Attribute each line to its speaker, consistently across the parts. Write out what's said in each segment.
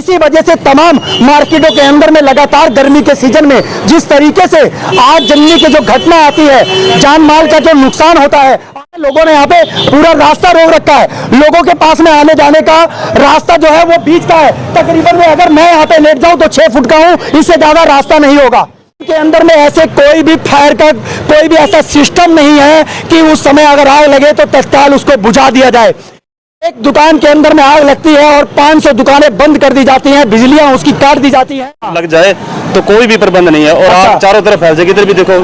Speaker 1: इसी वजह से तमाम मार्केटों के अंदर में लगातार गर्मी के सीजन में जिस तरीके से आग जलने की जो घटना आती है, जान माल का जो नुकसान होता है, लोगों ने यहाँ पे पूरा रास्ता रोक रखा है। लोगों के पास में आने जाने का रास्ता जो है वो बीच का है। तकरीबन में अगर मैं यहाँ पे लेट जाऊँ तो 6 फुट का हूँ, इससे ज्यादा रास्ता नहीं होगा। के अंदर में ऐसे कोई भी फायर का कोई भी ऐसा सिस्टम नहीं है कि उस समय अगर आग लगे तो तत्काल उसको बुझा दिया जाए। एक दुकान के अंदर में आग लगती है और 500 दुकानें बंद कर दी जाती हैं, बिजलियां उसकी काट दी जाती हैं।
Speaker 2: लग जाए तो कोई भी प्रबंध नहीं है और आग चारों तरफ फैल जाएगी। इधर भी देखो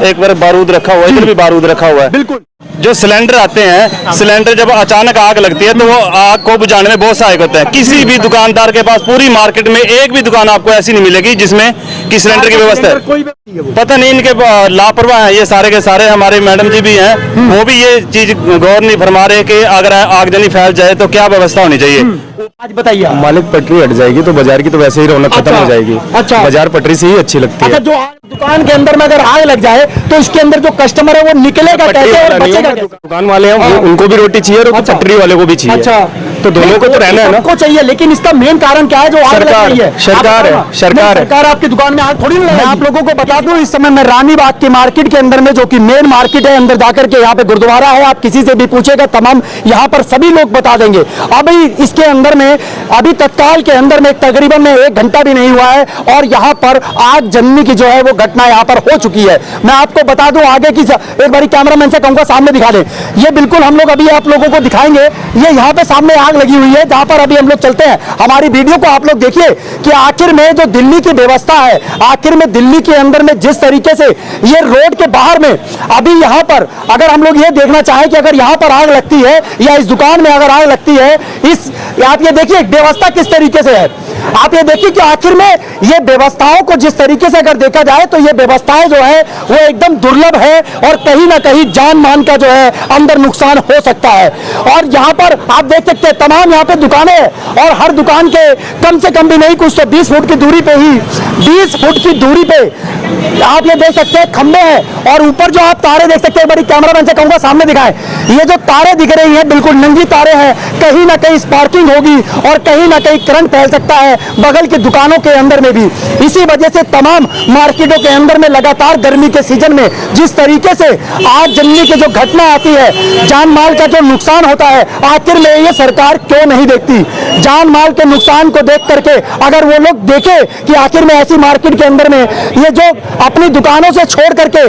Speaker 2: एक बार बारूद रखा हुआ है, इधर भी बारूद रखा हुआ है।
Speaker 1: बिल्कुल।
Speaker 2: जो सिलेंडर आते हैं, सिलेंडर जब अचानक आग लगती है तो वो आग को बुझाने में बहुत सहायक होता है। किसी भी दुकानदार के पास पूरी मार्केट में एक भी दुकान आपको ऐसी नहीं मिलेगी जिसमें कि सिलेंडर की व्यवस्था है। पता नहीं इनके लापरवाह हैं ये सारे के सारे। हमारे मैडम जी भी हैं, वो भी ये चीज गौर नहीं फरमा रहे कि अगर आगजनी फैल जाए तो क्या व्यवस्था होनी चाहिए।
Speaker 1: आज बताइए।
Speaker 3: मालिक पटरी हट जाएगी तो बाजार की तो वैसे ही रौनक खत्म हो जाएगी।
Speaker 1: अच्छा।
Speaker 3: बाजार पटरी से ही अच्छी लगती है।
Speaker 1: अच्छा, जो दुकान के अंदर में अगर आग लग जाए तो इसके अंदर जो कस्टमर है वो निकलेगा कैसे और बचेगा कैसे?
Speaker 3: दुकान वाले हैं उनको भी रोटी चाहिए और पटरी वाले को भी चाहिए।
Speaker 1: अच्छा,
Speaker 3: तो दोनों को तो रहना है ना।
Speaker 1: सबको चाहिए, लेकिन इसका मेन कारण क्या है जो आग लग रही है? सरकार आपकी दुकान में आग थोड़ी नहीं लगाएगी। मैं आप लोगों को बता दूं, इस समय मैं रानीबाग की मार्केट के अंदर में, जो कि मेन मार्केट है, अंदर जाकर के यहाँ पे गुरुद्वारा है, आप किसी से भी पूछेगा तमाम यहाँ पर सभी लोग बता देंगे। अभी इसके अंदर में अभी तत्काल के अंदर में तकरीबन में 1 घंटा भी नहीं हुआ है और यहाँ पर आग जलने की जो है वो घटना यहाँ पर हो चुकी है। मैं आपको बता दूं आगे की, एक बारी कैमरामैन से कहूंगा सामने दिखा दें। ये बिल्कुल हम लोग अभी आप लोगों को दिखाएंगे। ये यहाँ पे सामने आग लगी हुई है जहाँ पर अभी हम लोग चलते हैं। हमारी वीडियो को आप लोग देखिए कि आखिर में जो दिल्ली की व्यवस्था है, आखिर में दिल्ली के अंदर में जिस तरीके से ये रोड के बाहर में अभी यहाँ पर अगर हम लोग ये देखना चाहें कि अगर यहाँ पर आग लगती है या इस दुकान में अगर आग लगती है, आप ये देखिए व्यवस्था किस तरीके से है। आप ये देखिए कि आखिर में ये व्यवस्थाओं को जिस तरीके से अगर देखा जाए तो ये व्यवस्थाएं जो है वो एकदम दुर्लभ है और कहीं ना कहीं जान मान का जो है अंदर नुकसान हो सकता है। और यहाँ पर आप देख सकते हैं तमाम यहाँ पे दुकानें हैं और हर दुकान के कम से कम भी नहीं कुछ तो 20 फुट की दूरी पे ही 20 फुट की दूरी पे आप ये देख सकते हैं खंबे हैं और ऊपर जो आप तारे देख सकते हैं, बड़ी कैमरामैन से कहूंगा सामने दिखाएं। ये जो तारे दिख रही हैं बिल्कुल नंगी तारे हैं, कहीं ना कहीं स्पार्किंग होगी और कहीं ना कहीं करंट फैल सकता है बगल की दुकानों के अंदर में भी। इसी वजह से तमाम मार्केटों के अंदर में लगातार गर्मी के सीजन में जिस तरीके से आग जलने की जो घटना आती है, जान माल का जो नुकसान होता है, आखिर में ये सरकार क्यों नहीं देखती? जान माल के नुकसान को देख करके अगर वो लोग देखे कि आखिर में ऐसी मार्केट के अंदर में ये जो अपनी दुकानों से छोड़ करके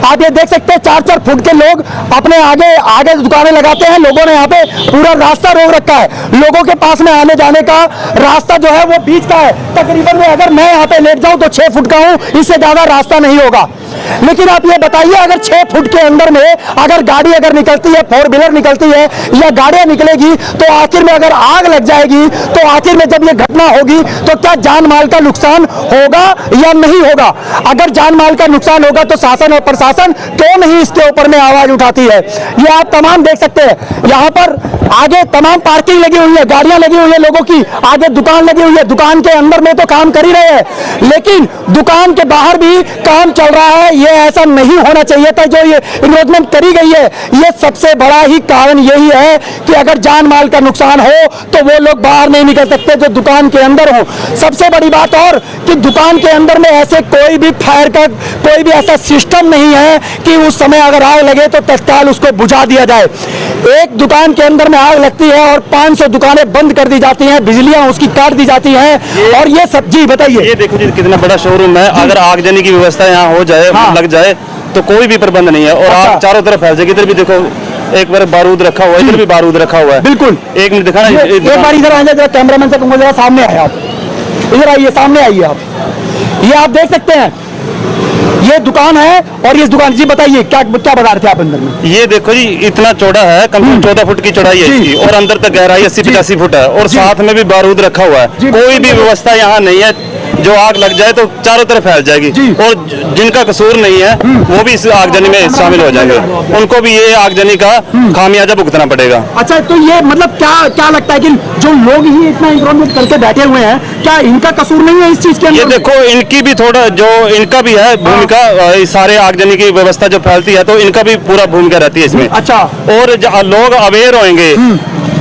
Speaker 1: आप ये देख सकते हैं 4-4 फुट के लोग अपने आगे दुकानें लगाते हैं। लोगों ने यहाँ पे पूरा रास्ता रोक रखा है। लोगों के पास में आने जाने का रास्ता जो है वो बीच का है। तकरीबन में अगर मैं यहाँ पे लेट जाऊं तो 6 फुट का हूँ, इससे ज्यादा रास्ता नहीं होगा। लेकिन आप ये बताइए अगर 6 फुट के अंदर में अगर गाड़ी अगर निकलती है, 4 व्हीलर निकलती है या गाड़ियां निकलेगी तो आखिर में अगर आग लग जाएगी तो आखिर में जब ये घटना होगी तो क्या जान माल का नुकसान होगा या नहीं होगा? अगर जान माल का नुकसान होगा तो शासन और प्रशासन क्यों नहीं इसके ऊपर में आवाज उठाती है? ये आप तमाम देख सकते हैं। यहाँ पर आगे तमाम पार्किंग लगी हुई है, गाड़ियां लगी हुई है लोगों की, आगे दुकान लगी हुई है। दुकान के अंदर में तो काम कर ही रहे हैं लेकिन दुकान के बाहर भी काम चल रहा है। ये ऐसा नहीं होना चाहिए था जो ये इन्वेस्टमेंट करी गई है। ये सबसे बड़ा ही कारण यही है कि अगर जान माल का नुकसान हो तो वो लोग बाहर नहीं निकल सकते जो दुकान के अंदर हो। सबसे बड़ी बात और कि दुकान के अंदर में ऐसे कोई भी फायर का कोई भी ऐसा सिस्टम नहीं है कि उस समय अगर आग लगे तो तत्काल उसको बुझा दिया जाए। एक दुकान के अंदर में आग लगती है और 500 दुकानें बंद कर दी जाती हैं, बिजलियां उसकी काट दी जाती हैं। और ये सब जी बताइए,
Speaker 2: ये देखो जी कितना बड़ा शोरूम है। अगर आगजनी की व्यवस्था यहाँ हो जाए, लग जाए तो कोई भी प्रबंध नहीं है और आग चारों तरफ फैल जाएगी। इधर भी देखो एक बार बारूद रखा हुआ है, इधर भी बारूद रखा हुआ है।
Speaker 1: बिल्कुल।
Speaker 2: एक मिनट दिखाना,
Speaker 1: एक बार इधर आ जाए, कैमरामैन से कहूंगा जरा सामने आए आप, इधर आइए, सामने आइए आप। ये आप देख सकते हैं ये दुकान है और इस दुकान जी बताइए क्या बता रहे थे आप अंदर में?
Speaker 2: ये देखो जी इतना चौड़ा है, कम से कम 14 फुट की चौड़ाई है इसकी और अंदर तक गहराई 80-85 फुट है और साथ में भी बारूद रखा हुआ है। कोई भी व्यवस्था यहाँ नहीं है, जो आग लग जाए तो चारों तरफ फैल जाएगी और जिनका कसूर नहीं है वो भी इस आगजनी में शामिल हो जाएंगे। उनको भी ये आगजनी का खामियाजा भुगतना पड़ेगा।
Speaker 1: अच्छा, तो ये मतलब क्या लगता है कि जो लोग ही इतना इंक्रोचमेंट करके बैठे हुए हैं, क्या इनका कसूर नहीं है इस चीज के अंदर?
Speaker 2: ये देखो इनकी भी थोड़ा जो इनका भी है भूमिका, सारे आगजनी की व्यवस्था जो फैलती है तो इनका भी पूरा भूमिका रहती है इसमें।
Speaker 1: अच्छा।
Speaker 2: और लोग अवेयर होंगे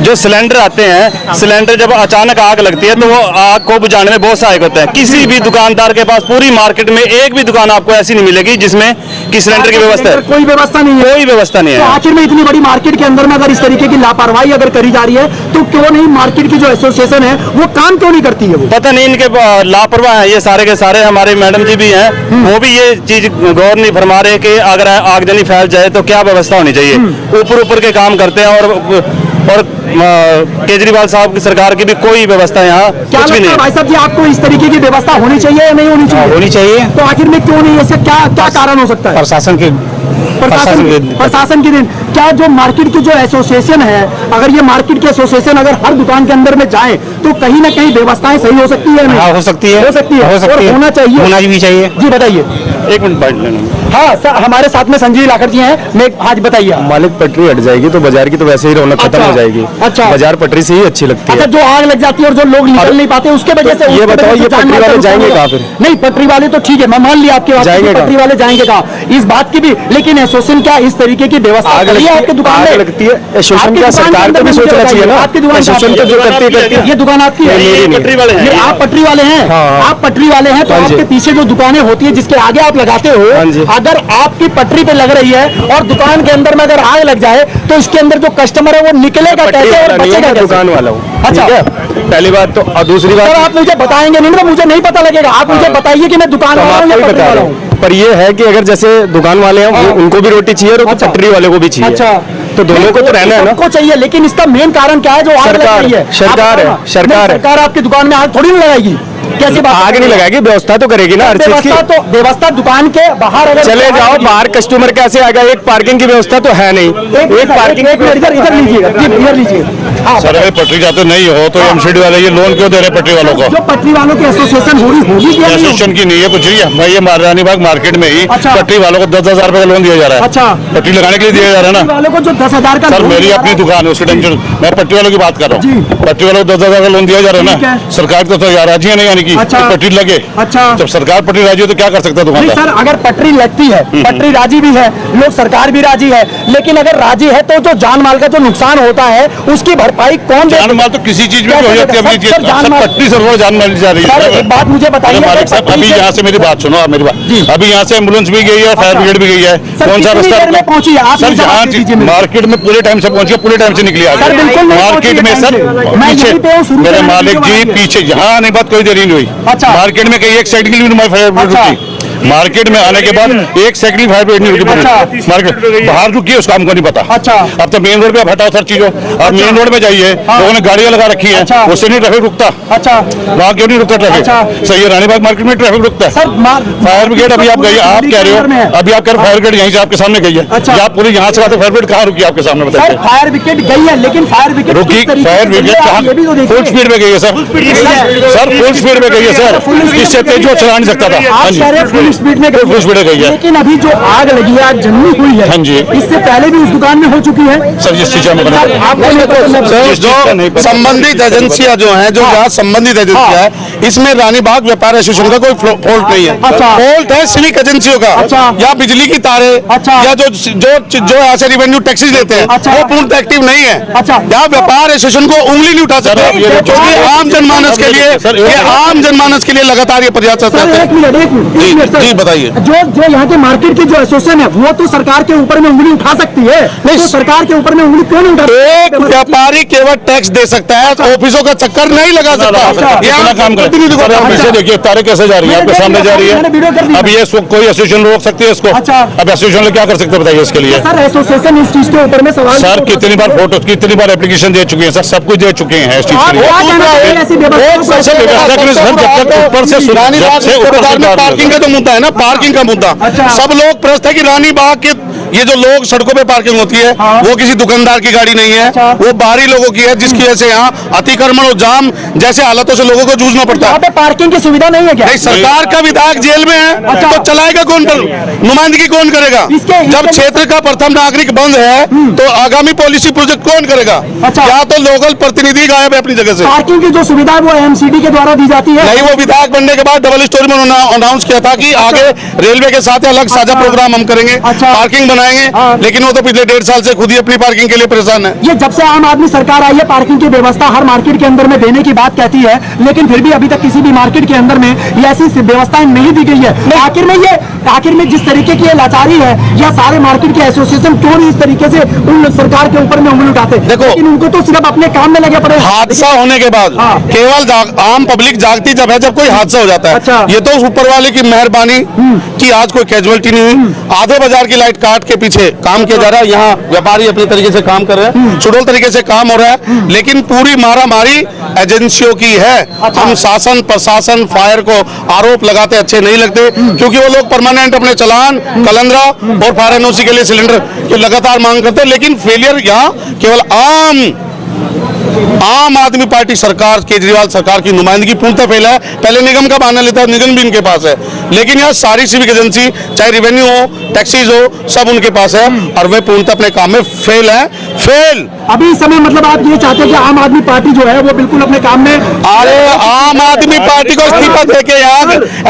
Speaker 2: जो सिलेंडर आते हैं, सिलेंडर जब अचानक आग लगती है तो वो आग को बुझाने में बहुत सहायक होते हैं। किसी भी दुकानदार के पास पूरी मार्केट में एक भी दुकान आपको ऐसी नहीं मिलेगी जिसमें कि सिलेंडर की व्यवस्था है।
Speaker 1: कोई व्यवस्था नहीं है,
Speaker 2: कोई व्यवस्था नहीं
Speaker 1: तो
Speaker 2: है।
Speaker 1: आखिर में इतनी बड़ी मार्केट के अंदर में अगर इस तरीके की लापरवाही अगर करी जा रही है तो क्यों नहीं मार्केट की जो एसोसिएशन है वो काम क्यों नहीं करती है? वो
Speaker 2: पता नहीं इनके लापरवाह हैं ये सारे के सारे। हमारे मैडम जी भी हैं, वो भी ये चीज गौर नहीं फरमा रहे कि अगर आगजनी फैल जाए तो क्या व्यवस्था होनी चाहिए। ऊपर ऊपर के काम करते हैं और केजरीवाल साहब की सरकार की भी कोई व्यवस्था यहाँ
Speaker 1: क्या
Speaker 2: कुछ भी
Speaker 1: लगता
Speaker 2: नहीं
Speaker 1: है
Speaker 2: है।
Speaker 1: भाई साहब जी आपको इस तरीके की व्यवस्था होनी चाहिए या नहीं होनी चाहिए?
Speaker 3: होनी चाहिए।
Speaker 1: तो आखिर में क्यों नहीं, ऐसे क्या क्या कारण हो सकता है?
Speaker 3: प्रशासन के
Speaker 1: प्रशासन के दिन क्या जो मार्केट की जो एसोसिएशन है, अगर ये मार्केट की एसोसिएशन अगर हर दुकान के अंदर में जाए तो कहीं ना कहीं व्यवस्थाएं सही हो सकती है?
Speaker 3: हाँ, हो सकती है,
Speaker 1: हो सकती है,
Speaker 3: हो सकती
Speaker 1: और
Speaker 3: है,
Speaker 1: होना चाहिए,
Speaker 3: होना भी चाहिए।
Speaker 1: जी बताइए।
Speaker 2: एक मिनट बैठ लेना।
Speaker 1: हाँ सर, हमारे साथ में संजीव लाखड़ जी हैं। मैं आज बताइए आप।
Speaker 3: मालिक पटरी हट जाएगी तो बाजार की तो वैसे ही रौनक खत्म
Speaker 1: अच्छा,
Speaker 3: हो जाएगी।
Speaker 1: अच्छा।
Speaker 3: बाजार पटरी से ही अच्छी लगती
Speaker 1: अच्छा,
Speaker 3: है।
Speaker 1: जो आग लग जाती है और जो लोग निकल नहीं पाते उसके वजह से,
Speaker 3: ये
Speaker 1: उसके
Speaker 3: बताओ,
Speaker 1: वजह से
Speaker 3: ये
Speaker 1: जान
Speaker 3: पटरी
Speaker 1: माल का
Speaker 3: वाले
Speaker 1: नुकसान
Speaker 3: जाएंगे
Speaker 1: होगा।
Speaker 3: कहाँ फिर?
Speaker 1: नहीं, पटरी वाले तो ठीक है, मैं मान लिया आपकी बात,
Speaker 3: जाएंगे
Speaker 1: कि पटरी
Speaker 3: कहाँ?
Speaker 1: वाले जाएंगे कहाँ, इस बात की भी। लेकिन एसोसिएशन क्या इस तरीके की व्यवस्था
Speaker 3: आग
Speaker 1: करी है आपकी दुकान में?
Speaker 3: लगती है एसोसिएशन
Speaker 1: आपकी
Speaker 3: का,
Speaker 1: दुकान के
Speaker 3: सरकार
Speaker 1: अंदर
Speaker 3: को भी
Speaker 1: में
Speaker 3: सोचना
Speaker 1: मुझे
Speaker 3: चाहिए ना।
Speaker 1: आपकी दुकान
Speaker 3: एसोसिएशन तो जो करती है
Speaker 1: ये दुकान आपकी है?
Speaker 3: मेरी नहीं।
Speaker 2: पटरी वाले हैं।
Speaker 1: ये आप पटरी वाले हैं?
Speaker 3: हाँ।
Speaker 1: आप पटरी वाले हैं तो
Speaker 3: हाँ जी।
Speaker 1: आपके पीछे जो दुकानें होती है जिसके आगे आप लगाते हो,
Speaker 3: हाँ जी।
Speaker 1: अगर आपकी पटरी पे लग रही है और दुकान के अंदर में अगर आग लग जाए तो इसके अंदर जो कस्टमर है वो निकलेगा
Speaker 3: पटरी
Speaker 1: कैसे और
Speaker 3: वाला नहीं
Speaker 1: बचेगा
Speaker 3: है,
Speaker 1: कैसे?
Speaker 3: दुकान वाला हूँ।
Speaker 1: अच्छा।
Speaker 3: ठीक है, पहली बात तो। और दूसरी
Speaker 1: सर
Speaker 3: बात,
Speaker 1: आप मुझे बताएंगे नहीं तो मुझे नहीं पता लगेगा। आप मुझे बताइए कि मैं दुकान
Speaker 3: तो हम
Speaker 1: वाला हूँ या
Speaker 3: आपको ही
Speaker 1: पटरी
Speaker 3: बता
Speaker 1: वाला
Speaker 3: रहे
Speaker 1: हूँ।
Speaker 3: हैं। पर ये है कि अगर जैसे दुकान वाले हैं
Speaker 1: हाँ।
Speaker 3: उनको भी रोटी चाहिए और
Speaker 1: अच्छा।
Speaker 3: पटरी वाले को भी चाहिए।
Speaker 1: अच्छा,
Speaker 3: तो दोनों को तो रहना है ना।
Speaker 1: सबको चाहिए, लेकिन इसका मेन कारण क्या है जो आग लग
Speaker 3: सरकार-
Speaker 1: रही है?
Speaker 3: सरकार है,
Speaker 1: आप बताओ ना।
Speaker 3: सरकार
Speaker 1: नहीं,
Speaker 3: है।
Speaker 1: सरकार आपकी दुकान में आग थोड़ी नहीं लगाएगी। कैसी बात
Speaker 3: आग नहीं लगाएगी, व्यवस्था तो करेगी ना हर चीज की।
Speaker 1: व्यवस्था तो व्यवस्था दुकान के बाहर अगर
Speaker 3: चले जाओ बाहर, कस्टमर कैसे आएगा? एक पार्किंग की व्यवस्था तो है नहीं। एक पार्किंग
Speaker 1: इधर लीजिएगा, इधर लीजिएगा। हाँ,
Speaker 4: सर अगर पटरी जाते नहीं हो तो एमसीडी वाले ये लोन क्यों दे रहे हैं पटरी वालों को?
Speaker 1: जो पटरी वालों की एसोसिएशन होगी क्या नहीं होगी?
Speaker 4: एसोसिएशन की नहीं है कुछ नहीं है भाई। ये रानी बाग मार्केट में ही
Speaker 1: अच्छा।
Speaker 4: पटरी वालों को 10,000 रुपए का लोन दिया जा रहा है।
Speaker 1: अच्छा।
Speaker 4: पटरी लगाने के लिए दिया जा रहा है
Speaker 1: पटरी
Speaker 4: ना।
Speaker 1: वालों को जो 10,000 का
Speaker 4: सर
Speaker 1: लोन
Speaker 4: मेरी
Speaker 1: दिया
Speaker 4: अपनी
Speaker 1: जा रहा है,
Speaker 4: दुकान है, उसकी टेंशन मैं पटरी वालों की बात कर रहा
Speaker 1: जी।
Speaker 4: हूँ। पटरी वालों को 10,000 का लोन दिया जा रहा है
Speaker 1: ठीक
Speaker 4: ना।
Speaker 1: है।
Speaker 4: सरकार तो यार राजी है नहीं, यानी कि
Speaker 1: अच्छा।
Speaker 4: पटरी लगे।
Speaker 1: अच्छा।
Speaker 4: जब सरकार पटरी राजी हो तो क्या कर सकता है
Speaker 1: नहीं
Speaker 4: दुकानदार?
Speaker 1: सर, अगर पटरी लगती है, पटरी राजी भी है, लोग सरकार भी राजी है, लेकिन अगर राजी है तो जो जान माल का जो नुकसान होता है उसकी भरपाई कौन
Speaker 4: जान
Speaker 1: देगा?
Speaker 4: माल तो किसी चीज में भी हो जाती है अपनी चीज।
Speaker 1: सर, जान
Speaker 4: सर
Speaker 1: माल-
Speaker 4: पटरी से थोड़ा जान माल जा रही
Speaker 1: सर
Speaker 4: है।
Speaker 1: एक बात मुझे बताइए,
Speaker 4: अरे मालिक साहब
Speaker 1: पटरी
Speaker 4: अभी
Speaker 1: से-
Speaker 4: यहाँ से मेरी बात सुनो, आप मेरी
Speaker 1: जी।
Speaker 4: बात। अभी यहाँ से एम्बुलेंस भी गई है, फायर
Speaker 1: अच्छा।
Speaker 4: ब्रिगेड भी गई है।
Speaker 1: सर,
Speaker 4: कौन सा
Speaker 1: कितनी
Speaker 4: रास्ता
Speaker 1: देर में पहुंची है? आप
Speaker 4: सर
Speaker 1: मुझे
Speaker 4: जहाँ
Speaker 1: जवाब दीजिए मेरे।
Speaker 4: मार्केट में पूरे टाइम से पहुंची है, पूरे टाइम से निकली आगे।
Speaker 1: सर, बिल्कुल नहीं
Speaker 4: मार्केट
Speaker 1: पहुंची
Speaker 4: में
Speaker 1: है
Speaker 4: सर
Speaker 1: टाइम से। मैं
Speaker 4: पीछे
Speaker 1: यहीं पे हूँ, शुरू
Speaker 4: मेरे
Speaker 1: से
Speaker 4: मालिक
Speaker 1: वीडियो
Speaker 4: जी
Speaker 1: बनाइए।
Speaker 4: पीछे यहाँ नहीं बात कोई देरी नहीं हुई।
Speaker 1: अच्छा।
Speaker 4: मार्केट में कहीं एक सेकंड के लिए भी फायर ब्रिगेड
Speaker 1: अच्छा।
Speaker 4: रुकी। मार्केट में आने के बाद एक सेकंड की फायर ब्रिगेड नहीं रुकी।
Speaker 1: अच्छा।
Speaker 4: मार्केट बाहर रुकी है, उसका हमको नहीं पता।
Speaker 1: अच्छा।
Speaker 4: अब तो मेन रोड पे आप हटाओ सर चीजों। अब मेन रोड पे जाइए,
Speaker 1: हाँ।
Speaker 4: लोगों ने गाड़ियां लगा रखी है,
Speaker 1: अच्छा।
Speaker 4: उससे नहीं ट्रैफिक रुकता।
Speaker 1: अच्छा
Speaker 4: वहाँ क्यों नहीं रुकता ट्रैफिक?
Speaker 1: अच्छा।
Speaker 4: सही है, रानीबाग मार्केट में ट्रैफिक रुकता है।
Speaker 1: सर
Speaker 4: फायर ब्रिगेड अभी आप गई, आप कह रहे हो अभी आप कह रहे हो फायर ब्रिगेड यहीं से आपके सामने गई है।
Speaker 1: अच्छा।
Speaker 4: या आप पूरी यहाँ से आते फायर ब्रिगेड कहाँ रुकी है आपके सामने
Speaker 1: सर,
Speaker 4: बताइए?
Speaker 1: फायर ब्रिगेड गई है, लेकिन फायर ब्रिगेड
Speaker 4: रुकी
Speaker 1: किस तरीके
Speaker 4: फायर
Speaker 1: से
Speaker 4: ब्रिगेड
Speaker 1: गई है,
Speaker 4: कहाँ?
Speaker 1: आप ये भी तो देखिए।
Speaker 4: फुल स्पीड में गई है सर। सर फुल स्पीड में गई है सर। इससे तेज वो चला नहीं सकता था।
Speaker 1: आप
Speaker 4: हाँ जी,
Speaker 1: कह रहे हैं फुल स्पीड में
Speaker 4: फुल स्पीड में गई है।
Speaker 1: लेकिन अभी जो आग लगी है, आग जन्नी हुई है,
Speaker 4: हाँ जी।
Speaker 1: इससे पहले भी उस दुकान में हो चुकी है।
Speaker 4: सर जिस चीज में बना
Speaker 1: सर, आपको नहीं पता लग-
Speaker 4: जिस चीज का नहीं
Speaker 5: जो
Speaker 4: पता।
Speaker 5: संबंधित एजेंसियां जो हैं, जो यहाँ संबंधित एजेंसियां हैं, इसमें रानीबाग व्यापार एसोसिएशन का कोई फॉल्ट नहीं है।
Speaker 1: अच्छा।
Speaker 5: फॉल्ट है सिविक एजेंसियों का।
Speaker 1: अच्छा।
Speaker 5: या बिजली की तारें,
Speaker 1: अच्छा।
Speaker 5: या जो यहाँ से रेवेन्यू टैक्सेस लेते हैं,
Speaker 1: अच्छा।
Speaker 5: वो पूर्णतः एक्टिव नहीं है।
Speaker 1: अच्छा।
Speaker 5: यहाँ व्यापार एसोसिएशन को उंगली नहीं उठा सकते,
Speaker 4: अब ये
Speaker 5: क्योंकि आम जनमानस के लिए
Speaker 4: सर,
Speaker 5: ये आम जनमानस के लिए लगातार ये प्रयास
Speaker 1: सर
Speaker 5: रहते
Speaker 1: एक
Speaker 5: हैं।
Speaker 1: मिनट एक मिनट सर।
Speaker 5: जी, बताइए।
Speaker 1: जो यहाँ के मार्केट की जो एसोसिएशन है वो तो सरकार के ऊपर में उंगली उठा सकती है, नहीं तो सरकार के ऊपर में उंगली क्यों नहीं उठा?
Speaker 5: एक व्यापारी केवल टैक्स दे सकता है, ऑफिसों का चक्कर नहीं लगा सकता।
Speaker 4: कितना
Speaker 5: यहाँ
Speaker 4: काम करें?
Speaker 5: प्रतिनिधि को
Speaker 4: सर, आप पीछे देखिए तारे कैसे जा रही है, आपके सामने जा रही
Speaker 1: मैंने वीडियो कर
Speaker 4: है।
Speaker 1: दी।
Speaker 4: अब ये कोई एसोसिएशन रोक सकती है इसको?
Speaker 1: अच्छा।
Speaker 4: अब एसोसिएशन क्या कर सकते हैं बताइए इसके लिए?
Speaker 1: सर एसोसिएशन इस चीज के ऊपर में सवाल
Speaker 4: सर
Speaker 1: क्यों
Speaker 4: कितनी बार फोटो, कितनी बार एप्लीकेशन दे चुके हैं सर, सब कुछ दे चुके हैं इस चीज
Speaker 1: आप
Speaker 4: के लिए।
Speaker 1: क्या कहना चाह रहे हैं ऐसी व्यवस्था को?
Speaker 4: सर व्यवस्था के लिए सर जब तक ऊपर से
Speaker 5: रानीबाग
Speaker 4: जब से ऊपर
Speaker 5: बाजार में
Speaker 4: से
Speaker 5: पार्किंग का जो मुद्दा है ना, पार्किंग का मुद्दा,
Speaker 1: अच्छा।
Speaker 5: सब लोग प्रश्न है कि रानीबाग के ये जो लोग सड़कों पे पार्किंग होती है,
Speaker 1: हाँ।
Speaker 5: वो किसी दुकानदार की गाड़ी नहीं है,
Speaker 1: अच्छा।
Speaker 5: वो बाहरी लोगों की है, जिसकी वजह से यहाँ अतिक्रमण और जाम जैसे हालातों से लोगों को जूझना पड़ता
Speaker 1: यहाँ
Speaker 5: है।
Speaker 1: पे पार्किंग की सुविधा नहीं है क्या?
Speaker 5: नहीं, सरकार का विधायक जेल में है,
Speaker 1: अच्छा।
Speaker 5: तो चलाएगा कौन, नुमाइंदगी कौन करेगा? जब क्षेत्र का प्रथम नागरिक बंद है तो आगामी पॉलिसी प्रोजेक्ट कौन करेगा?
Speaker 1: अच्छा।
Speaker 5: या तो लोकल प्रतिनिधि गायब है अपनी जगह से।
Speaker 1: पार्किंग की जो सुविधा है वो एमसीडी के द्वारा दी जाती है।
Speaker 5: नहीं, वो विधायक बनने के बाद डबल स्टोरी में अनाउंस किया था कि आगे रेलवे के साथ अलग साझा प्रोग्राम हम करेंगे।
Speaker 1: अच्छा।
Speaker 5: पार्किंग पार्किंग बनाएंगे, लेकिन वो तो पिछले 1.5 साल से खुद ही अपनी पार्किंग के लिए परेशान है।
Speaker 1: ये जब से आम आदमी सरकार आई है पार्किंग की व्यवस्था हर मार्केट के अंदर में देने की बात कहती है, लेकिन फिर भी अभी तक किसी भी मार्केट के अंदर में ये ऐसी व्यवस्थाएं नहीं दी गई है। आखिर में जिस तरीके की ये लाचारी है, या सारे मार्केट के एसोसिएशन क्यों नहीं इस तरीके से उन सरकार के ऊपर में उंगली उठाते?
Speaker 5: देखो,
Speaker 1: लेकिन उनको तो सिर्फ अपने काम में लगे पड़े।
Speaker 5: हादसा होने के बाद केवल आम पब्लिक जागती जब है जब कोई हादसा हो जाता है।
Speaker 1: अच्छा।
Speaker 5: ये तो उस ऊपर वाले की मेहरबानी कि आज कोई कैजुअलिटी नहीं हुई। आधे बाजार की लाइट काट के पीछे काम किया जा रहा है, यहाँ व्यापारी अपने तरीके से काम कर रहे हैं, सुडौल तरीके से काम हो रहा है, लेकिन पूरी मारामारी एजेंसियों की है। हम शासन प्रशासन फायर को आरोप लगाते अच्छे नहीं लगते, क्योंकि वो लोग परमानेंट अपने चालान कलंदरा और फायर एनओसी के लिए सिलेंडर की लगातार मांग करते हैं, लेकिन फेलियर यहाँ केवल आम आदमी पार्टी सरकार, केजरीवाल सरकार की नुमाइंदगी पूर्णतः फेल है। पहले निगम का बहाना लेता है, निगम भी इनके पास है, लेकिन यहाँ सारी सिविक एजेंसी चाहे रेवेन्यू हो, टैक्सीज हो, सब उनके पास है और वे पूर्णतः अपने काम में फेल है। फेल
Speaker 1: अभी इस समय मतलब आप ये चाहते हैं कि आम आदमी पार्टी जो है वो बिल्कुल अपने काम में,
Speaker 5: अरे आम आदमी पार्टी को इस्तीफा देके यहाँ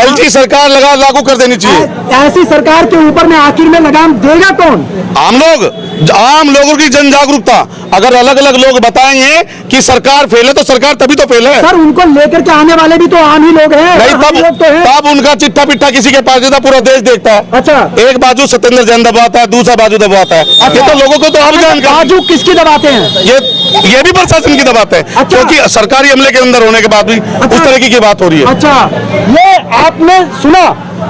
Speaker 5: एलजी सरकार लागू कर देनी चाहिए।
Speaker 1: ऐसी सरकार के ऊपर में आखिर में लगाम देगा कौन?
Speaker 5: आम लोगों की जन जागरूकता। अगर अलग अलग लोग बताएंगे कि सरकार फेल है तो सरकार तभी तो फेल है।
Speaker 1: सर उनको लेकर के आने वाले भी तो आम ही लोग हैं।
Speaker 5: नहीं, तब उनका चिट्ठा पिट्ठा किसी के पास देता, पूरा देश देखता है।
Speaker 1: अच्छा,
Speaker 5: एक बाजू सत्येंद्र जैन दबाता है, दूसरा बाजू दबाता है। ये तो लोगों को तो अब जानकारी।
Speaker 1: बाजू किसकी दबाते हैं?
Speaker 5: ये भी प्रशासन की दबाते हैं।
Speaker 1: अच्छा।
Speaker 5: क्योंकि सरकारी अमले के अंदर होने के बाद भी उस तरीके की बात हो रही है।
Speaker 1: अच्छा, ये आपने सुना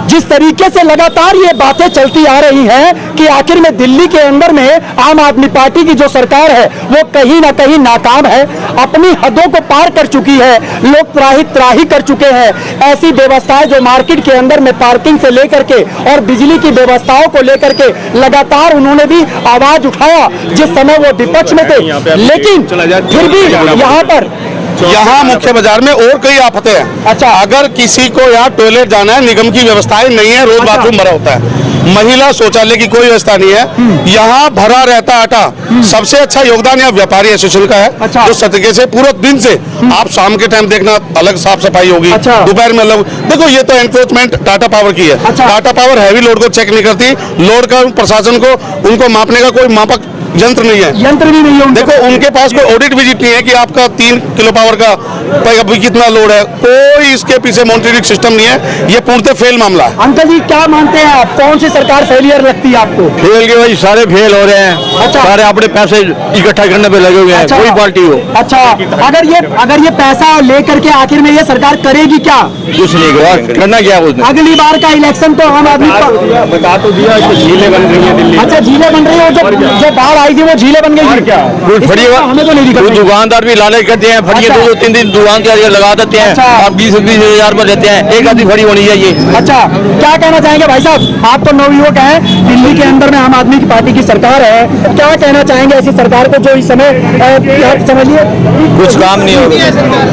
Speaker 1: जिस तरीके से लगातार ये बातें चलती आ रही हैं कि आखिर में दिल्ली के अंदर में आम आदमी पार्टी की जो सरकार है वो कहीं ना कहीं नाकाम है, अपनी हदों को पार कर चुकी है, लोग त्राही कर चुके हैं। ऐसी व्यवस्थाएं जो मार्केट के अंदर में पार्किंग से लेकर के और बिजली की व्यवस्थाओं को लेकर के लगातार उन्होंने भी आवाज उठाया जिस समय वो विपक्ष में थे, लेकिन फिर भी यहाँ
Speaker 5: मुख्य बाजार में और कई आफतें हैं।
Speaker 1: अच्छा,
Speaker 5: अगर किसी को यहाँ टॉयलेट जाना है, निगम की व्यवस्थाएं नहीं है, रोज बाथरूम भरा होता है, महिला शौचालय की कोई व्यवस्था नहीं है, यहाँ भरा रहता आटा। सबसे अच्छा योगदान यहाँ व्यापारी एसोसिएशन का है।
Speaker 1: अच्छा।
Speaker 5: जो सतर्के से पूरे दिन से आप शाम के टाइम देखना अलग साफ सफाई होगी।
Speaker 1: अच्छा।
Speaker 5: दोपहर में अलग। देखो ये तो एनक्रोचमेंट टाटा पावर की है।
Speaker 1: अच्छा।
Speaker 5: टाटा पावर हैवी लोड को चेक नहीं करती, लोड का प्रशासन को उनको मापने का कोई मापक यंत्र नहीं है,
Speaker 1: यंत्र भी नहीं है।
Speaker 5: देखो उनके पास कोई ऑडिट विजिट नहीं है कि आपका 3 किलो पावर का अभी कितना लोड है, कोई इसके पीछे मॉनिटरिंग सिस्टम नहीं है। ये पूर्णतः फेल मामला है।
Speaker 1: अंकल जी क्या मानते हैं आप, कौन सी सरकार फेलियर लगती है आपको?
Speaker 4: फेल के भाई सारे फेल हो रहे हैं।
Speaker 1: अच्छा।
Speaker 4: सारे अपने पैसे इकट्ठा करने पे लगे हुए हैं।
Speaker 1: अच्छा।
Speaker 4: कोई पार्टी हो।
Speaker 1: अच्छा, अगर ये पैसा लेकर के आखिर में ये सरकार करेगी क्या?
Speaker 4: कुछ नहीं करना क्या उसने।
Speaker 1: अगली बार का इलेक्शन तो आम आदमी
Speaker 3: बता तो दिया कि झीलें बन रही है दिल्ली।
Speaker 1: अच्छा, झीलें बन रही है, जो बाढ़ आई थी वो झीलें बन गई। हमें तो नहीं दिखा।
Speaker 4: दुकानदार भी लालच करते हैं, फटिए
Speaker 1: अच्छा।
Speaker 4: 2-3 दिन दुकान के लगा देते हैं।
Speaker 1: अच्छा।
Speaker 4: आप 20-20 हजार में लेते हैं, एक आधी फड़ी होनी चाहिए।
Speaker 1: अच्छा, क्या कहना चाहेंगे भाई साहब, आप तो नवयुवक हैं, दिल्ली के अंदर में आम आदमी की पार्टी की सरकार है, क्या कहना चाहेंगे ऐसी सरकार को जो इस समय समझिए
Speaker 6: कुछ काम नहीं होगा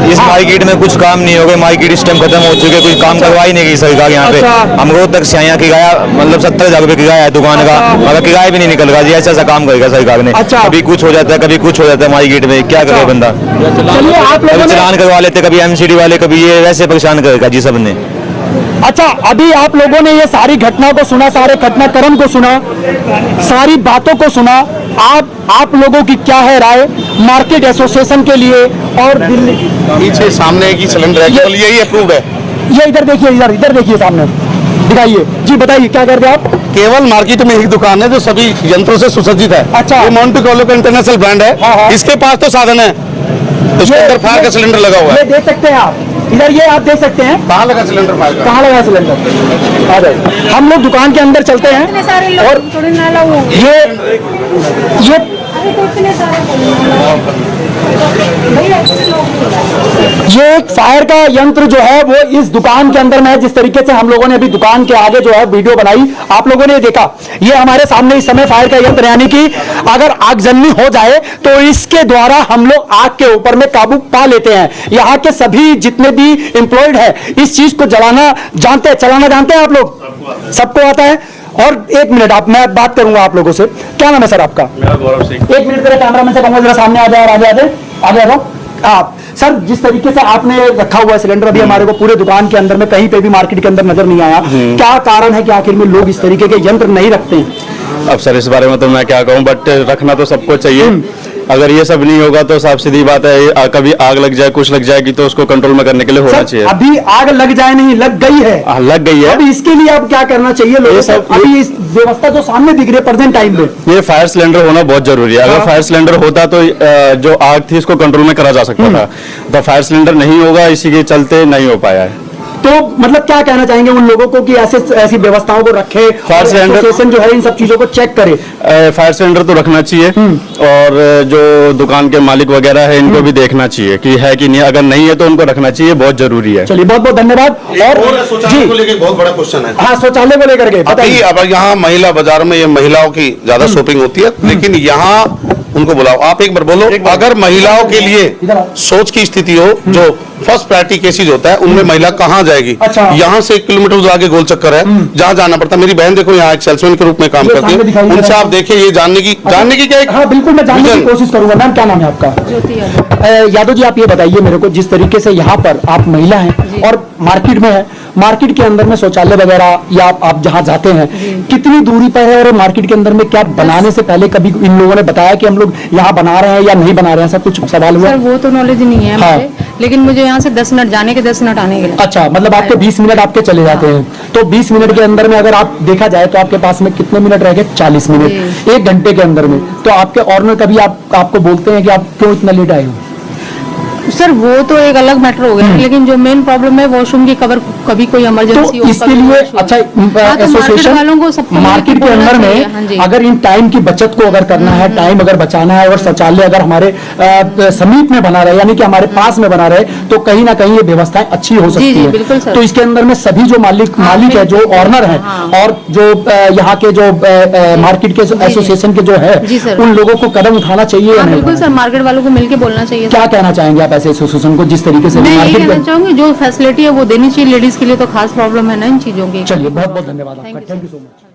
Speaker 6: इस मार्केट में, कुछ काम नहीं होगा। मार्केट सिस्टम खत्म हो चुके, कुछ काम करवा ही नहीं गई सरकार यहाँ पे।
Speaker 1: अच्छा।
Speaker 6: हम रोज तक सियाया किराया मतलब 70,000 रुपये किराया है दुकान का, मगर किराया भी नहीं निकल रहा जी। ऐसा काम करेगा सरकार ने।
Speaker 1: अच्छा।
Speaker 6: कभी कुछ हो जाता है, कभी कुछ हो जाता है मार्केट में, क्या करे बंदा।
Speaker 1: चलिए आप लोगों
Speaker 6: कभी
Speaker 1: ने
Speaker 6: चलान करवा लेते, कभी एमसीडी वाले, कभी ये, वैसे परेशान करेगा जी सबने।
Speaker 1: अच्छा, अभी आप लोगों ने ये सारी घटना को सुना, सारे घटनाक्रम को सुना, सारी बातों को सुना। आप लोगों की क्या है राय मार्केट एसोसिएशन के लिए और दिल्ली?
Speaker 5: पीछे सामने की सिलेंडर है, केवल यही अप्रूव्ड है।
Speaker 1: ये इधर देखिए, इधर देखिए, सामने दिखाइए जी, बताइए क्या कर रहे हैं आप?
Speaker 5: केवल मार्केट में एक दुकान है जो सभी यंत्रों से सुसज्जित है।
Speaker 1: अच्छा।
Speaker 5: ये मोंटे कार्लो का इंटरनेशनल ब्रांड है।
Speaker 1: हाँ, हाँ।
Speaker 5: इसके पास तो साधन है, उसके अंदर फायर का सिलेंडर लगा हुआ
Speaker 1: ये
Speaker 5: है।
Speaker 1: देख सकते हैं आप, इधर ये आप देख सकते हैं।
Speaker 5: कहाँ लगा सिलेंडर फायर का?
Speaker 1: कहाँ लगा सिलेंडर? आ जाए, हम लोग दुकान के अंदर चलते हैं और ये एक फायर का यंत्र जो है वो इस दुकान के अंदर में है। जिस तरीके से हम लोगों ने अभी दुकान के आगे जो है वीडियो बनाई, आप लोगों ने देखा, ये हमारे सामने इस समय फायर का यंत्र, यानी कि अगर आगजनी हो जाए तो इसके द्वारा हम लोग आग के ऊपर में काबू पा लेते हैं। यहाँ के सभी जितने भी एम्प्लॉयड है इस चीज को चलाना जानते हैं आप लोग, सबको आता है। और एक मिनट मैं बात करूंगा आप लोगों से, क्या नाम है सर आपका?
Speaker 3: मेरा गौरव सिंह।
Speaker 1: एक मिनट तेरा कैमरामैन से कहूंगा जरा सामने आ जाए आप। सर, जिस तरीके से आपने रखा हुआ सिलेंडर अभी हमारे को पूरे दुकान के अंदर में कहीं पे भी मार्केट के अंदर नजर नहीं आया, क्या कारण है कि आखिर में लोग इस तरीके के यंत्र नहीं रखते हैं?
Speaker 2: अब सर इस बारे में तो मैं क्या कहूँ, बट रखना तो सबको चाहिए। अगर ये सब नहीं होगा तो साफ सीधी बात है, कभी आग लग जाए, कुछ लग जाएगी तो उसको कंट्रोल में करने के लिए होना
Speaker 1: सर,
Speaker 2: चाहिए।
Speaker 1: अभी आग लग जाए नहीं, लग गई है।
Speaker 2: लग गई है।
Speaker 1: अभी इसके लिए अब क्या करना चाहिए लोगों को? अभी इस व्यवस्था जो सामने दिख रही है प्रेजेंट टाइम पे,
Speaker 2: ये फायर सिलेंडर होना बहुत जरूरी है। अगर फायर सिलेंडर होता तो जो आग थी इसको कंट्रोल में करा जा सकता था, तो फायर सिलेंडर नहीं होगा, इसी के चलते नहीं हो पाया है।
Speaker 1: तो मतलब क्या कहना चाहेंगे उन लोगों को कि ऐसी व्यवस्थाओं को रखे,
Speaker 2: फायर सिलेंडर
Speaker 1: एसोसिएशन जो है इन सब चीजों को चेक करे।
Speaker 2: फायर सिलेंडर तो रखना चाहिए, और जो दुकान के मालिक वगैरह है इनको भी देखना चाहिए कि है कि नहीं। अगर नहीं है तो उनको रखना चाहिए, बहुत जरूरी है।
Speaker 1: चलिए, बहुत बहुत धन्यवाद।
Speaker 5: और शौचालय को लेकर बहुत बड़ा क्वेश्चन है।
Speaker 1: हाँ, शौचालय को लेकर के
Speaker 5: अभी अब यहाँ महिला बाजार में ये महिलाओं की ज्यादा शॉपिंग होती है, लेकिन यहाँ उनको बुलाओ। आप एक बार बोलो, अगर महिलाओं के लिए सोच की स्थिति हो, जो फर्स्ट प्रायोरिटी केसेज होता है उनमें महिला कहाँ जाएगी?
Speaker 1: अच्छा।
Speaker 5: यहाँ से 1 किलोमीटर आगे गोल चक्कर है, जहाँ जाना पड़ता है। मेरी बहन देखो यहाँ एक सेल्समैन के रूप में काम करती है, उनसे आप देखिए ये जानने की क्या एक।
Speaker 1: हाँ बिल्कुल, मैं जानने की कोशिश करूंगा। मैम, क्या नाम है आपका? यादव जी, आप ये बताइए मेरे को, जिस तरीके से यहाँ पर आप महिला हैं और मार्केट में है, मार्केट के अंदर में शौचालय वगैरह या आप जहाँ जाते हैं कितनी दूरी पर है, और मार्केट के अंदर में क्या बनाने से पहले कभी इन लोगों ने बताया कि हम लोग यहाँ बना रहे हैं या नहीं बना रहे हैं? सब कुछ सवाल हुआ?
Speaker 7: सर वो तो नॉलेज नहीं है
Speaker 1: हाँ।
Speaker 7: मुझे, लेकिन मुझे यहाँ से 10 मिनट जाने के 10 मिनट आने के लिए।
Speaker 1: अच्छा, मतलब आपके 20 मिनट आपके चले जाते हैं, तो 20 मिनट के अंदर में अगर आप देखा जाए तो आपके पास में कितने मिनट रह गए? 40 मिनट, 1 घंटे के अंदर में। तो आपके ऑनर कभी आपको बोलते हैं कि आप क्यों इतना लेट आए हो?
Speaker 7: सर वो तो एक अलग मैटर हो गया, लेकिन जो मेन प्रॉब्लम है वॉशरूम की कभी कोई इमरजेंसी
Speaker 1: तो इसके लिए अच्छा, एसोसिएशन मार्केट के अंदर में अगर इन टाइम की बचत को अगर करना है, टाइम अगर बचाना है, और शौचालय अगर हमारे समीप में बना रहे, यानी कि हमारे पास में बना रहे, तो कहीं ना कहीं ये व्यवस्थाएं अच्छी हो सकती है। तो इसके अंदर में सभी जो मालिक है, जो ऑनर है, और जो यहाँ के जो मार्केट के एसोसिएशन के जो है, उन लोगों को कदम उठाना चाहिए।
Speaker 7: बिल्कुल सर, मार्केट वालों को मिलकर बोलना चाहिए।
Speaker 1: क्या कहना चाहेंगे आप ऐसे एसोसिएशन को, जिस तरीके से
Speaker 7: मैं ये कहना चाहूंगी जो फैसिलिटी है वो देनी चाहिए लेडीज के लिए, तो खास प्रॉब्लम है ना इन चीजों की।
Speaker 1: चलिए, बहुत बहुत धन्यवाद आपका, थैंक यू सो मच।